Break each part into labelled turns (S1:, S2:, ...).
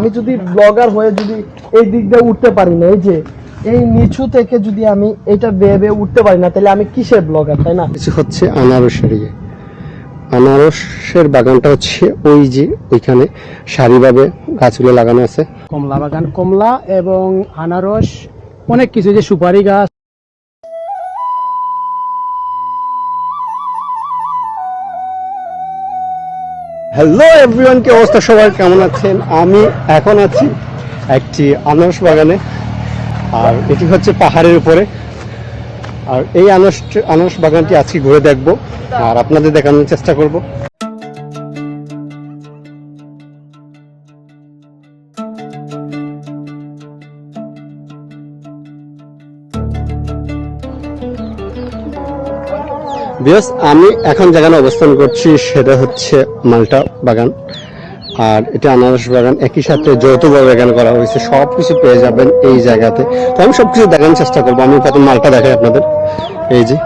S1: আমি যদি ব্লগার হয়ে যদি এই দিক দিয়ে উঠতে পারি না, এই যে এই নিচু থেকে যদি আমি এটা বেয়ে বেয়ে উঠতে পারি না, তাহলে আমি কিসের ব্লগার, তাই না?
S2: কিছু হচ্ছে আনারসের আনারসের বাগানটা হচ্ছে ওই যে ওইখানে সারিভাবে গাছগুলো লাগানো আছে।
S3: কমলা বাগান, কমলা এবং আনারস, অনেক কিছু, যে সুপারি গাছ।
S2: হ্যালো এভরিওয়ান, কি অবস্থা সবাই, কেমন আছেন? আমি এখন আছি একটি আনারস বাগানে, আর এটি হচ্ছে পাহাড়ের উপরে। আর এই আনারস বাগানটি আজকে ঘুরে দেখবো আর আপনাদের দেখানোর চেষ্টা করব। আমি এখন যেখানে অবস্থান করছি সেটা হচ্ছে মাল্টা বাগান, আর এটা আনারস বাগান একই সাথে যৌথভাবে বাগান করা হয়েছে। সবকিছু পেয়ে যাবেন এই জায়গাতে। তো আমি সবকিছু দেখানোর চেষ্টা করবো। আমি প্রথম মালটা দেখাই আপনাদের। এই যে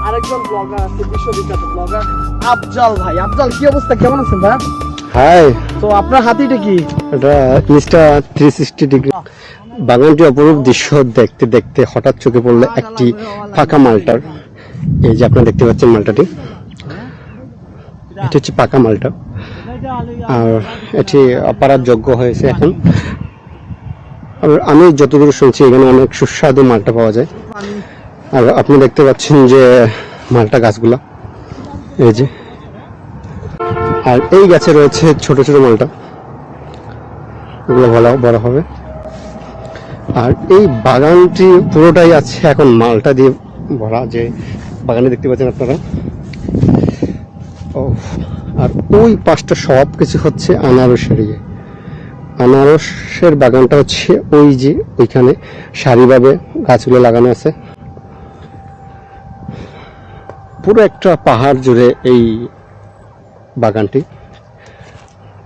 S1: আরেকজন ব্লগার আছে, বিশ্ববিখ্যাত ব্লগার আফজাল ভাই। আফজাল, কি অবস্থা, কেমন আছেন ভাই?
S2: হাই।
S1: তো আপনার হাতিটা কি?
S2: এটা ইনস্টা 360 ডিগ্রি। বাগানটি অপরূপ দৃশ্য দেখতে দেখতে হঠাৎ চোখে পড়লো একটি পাকা মালটার। এই যে আপনারা দেখতে পাচ্ছেন মালটাটি, এটি হচ্ছে পাকা মালটা, আর এটি পাড়ার যোগ্য হয়েছে এখন। আর আমি যতদূর শুনছি এখানে অনেক সুস্বাদু মালটা পাওয়া যায়। আর আপনি দেখতে পাচ্ছেন যে মালটা গাছগুলা, এই যে, আর এই গাছে রয়েছে ছোট ছোট মালটা, এগুলো ভালো বড় হবে। আর এই বাগানটি পুরোটাই আছে এখন মালটা দিয়ে ভরা, যে বাগানে দেখতে পাচ্ছেন আপনারা। ও, আর ওই পাশটা সব কিছু হচ্ছে আনারসের বাগানটা হচ্ছে ওই যে ওইখানে সারিভাবে গাছগুলো লাগানো আছে। পুরো একটা পাহাড় জুড়ে এই বাগানটি।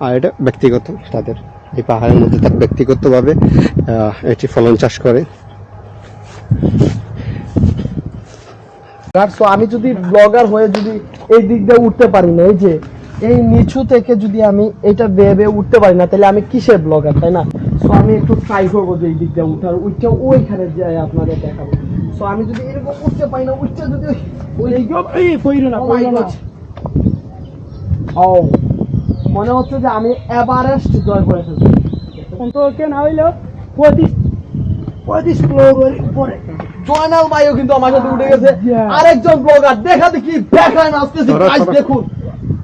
S2: আর এটা ব্যক্তিগত, তাদের এই পাহাড়ের মধ্যে তার ব্যক্তিগতভাবে এটি ফলন চাষ করে।
S1: আমি যদি ব্লগার হয়ে যদি এই দিক দিয়ে উঠতে পারি না, এই যে এই নিচু থেকে যদি আমি এটা বেয়ে বেয়ে উঠতে পারি না, তাহলে আমি কিসের ব্লগার, তাই না? সো আমি একটু ট্রাই করবো যে এই দিক দিয়ে উঠার, উঠতে ওইখানে যাই আপনাদের দেখাবো। সো আমি যদি এরকম উঠতে পারি না, উঠতে যদি মনে হচ্ছে যে আমি এভারেস্ট জয় করে ফেলবো।
S3: না হইলেও 35 ফ্লোর উপরে।
S1: জয়নাল ভাইও কিন্তু আমার সাথে উঠে গেছে। আরেকজন ব্লগার, দেখা দেখি ফ্যাকায় নাচতেছে। গাইস দেখুন,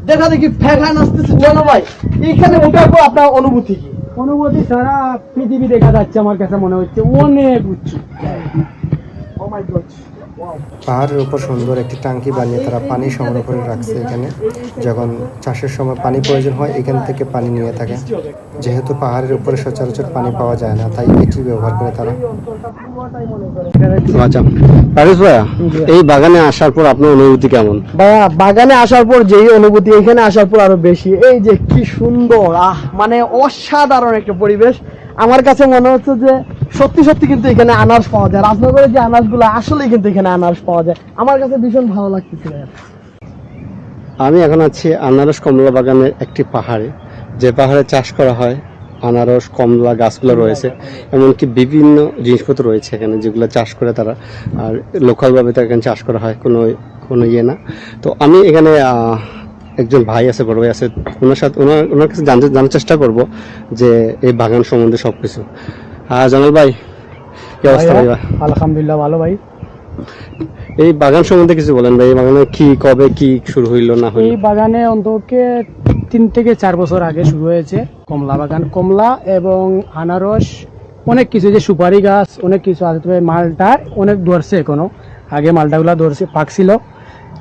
S1: দেখা দেখি ফ্যাকায় নাচতেছে। জয়নাল ভাই, এইখানে উঠার পর আপনার অনুভূতি কি?
S3: অনুভূতি সারা পৃথিবী দেখা যাচ্ছে আমার কাছে মনে হচ্ছে, অনেক উচ্চ।
S1: ও মাই গড।
S2: পাহাড়ের উপর সুন্দর একটি ট্যাঙ্কি বানিয়ে তারা পানি সংগ্রহ করে রাখছে এখানে। যখন চাষের সময় পানি প্রয়োজন হয় এখান থেকে পানি নিয়ে থাকে। যেহেতু পাহাড়ের উপরে সচরাচর পানি পাওয়া যায় না, তাই এটি ব্যবহার করে তারা। আচ্ছা পারিস ভাইয়া, এই বাগানে আসার পর আপনার অনুভূতি কেমন?
S1: ভাইয়া, বাগানে আসার পর যেই অনুভূতি, এখানে আসার পর আরো বেশি। এই যে কি সুন্দর, মানে অসাধারণ একটা পরিবেশ। আমার কাছে মনে হচ্ছে যে সত্যি সত্যি কিন্তু এখানে আনারস পাওয়া যায়। রাজনগরের যে আনারসগুলো, আসলে কিন্তু এখানে আনারস পাওয়া যায়। আমার কাছে ভীষণ ভালো লাগতেছে।
S2: আমি এখন আছি আনারস কমলা বাগানের একটি পাহাড়ে, যে পাহাড়ে চাষ করা হয় আনারস কমলা গাছগুলো রয়েছে, এমনকি বিভিন্ন জিনিসপত্র রয়েছে এখানে যেগুলো চাষ করে তারা। আর লোকালভাবে তার এখানে চাষ করা হয়, কোনো ইয়ে না। তো আমি এখানে একজন ভাই আছে, বড় ভাই আছে, ওনার সাথে ওনার কাছে জানার চেষ্টা করব যে এই বাগান সম্বন্ধে সবকিছু। জানাল ভাই, কি অবস্থা ভাই?
S3: আলহামদুলিল্লাহ ভালো ভাই।
S2: এই বাগান সম্বন্ধে কিছু বলেন ভাই। এই বাগানে কি কবে কি শুরু হইলো না হইলো?
S3: এই বাগানে অন্তত 3 থেকে 4 বছর আগে শুরু হয়েছে। কমলা বাগান, কমলা এবং আনারস, অনেক কিছু, যে সুপারি গাছ, অনেক কিছু আছে। তবে মালটা অনেক ধরছে এখনো। আগে মালটাগুলা ধরছে, পাকছিল,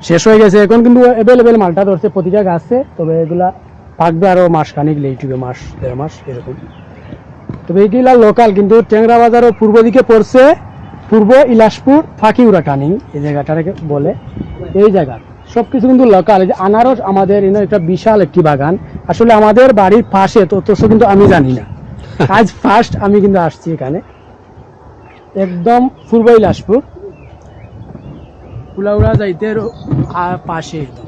S3: শেষ হয়ে গেছে। এখন কিন্তু অ্যাভেলেবেল মালটা ধরছে প্রতিটা গাছে। তবে এগুলা পাকবে আরো মাস খানিক লেট, মাস 1.5 মাস এরকম। তবে এইগুলা লোকাল, কিন্তু ট্যাংরা বাজারও পূর্ব দিকে পড়ছে, পূর্ব ইলাসপুর ফাঁকিউরা টার্নিং এই জায়গাটাকে বলে। এই জায়গা সবকিছু কিন্তু লোকাল। এই যে আনারস আমাদের একটা বিশাল একটি বাগান, আসলে আমাদের বাড়ির পাশে, তো অথচ কিন্তু আমি জানি না। আজ ফার্স্ট আমি কিন্তু আসছি এখানে, একদম পূর্ব বিলাসপুর কুলাউড়া যাইতে পাশে একদম।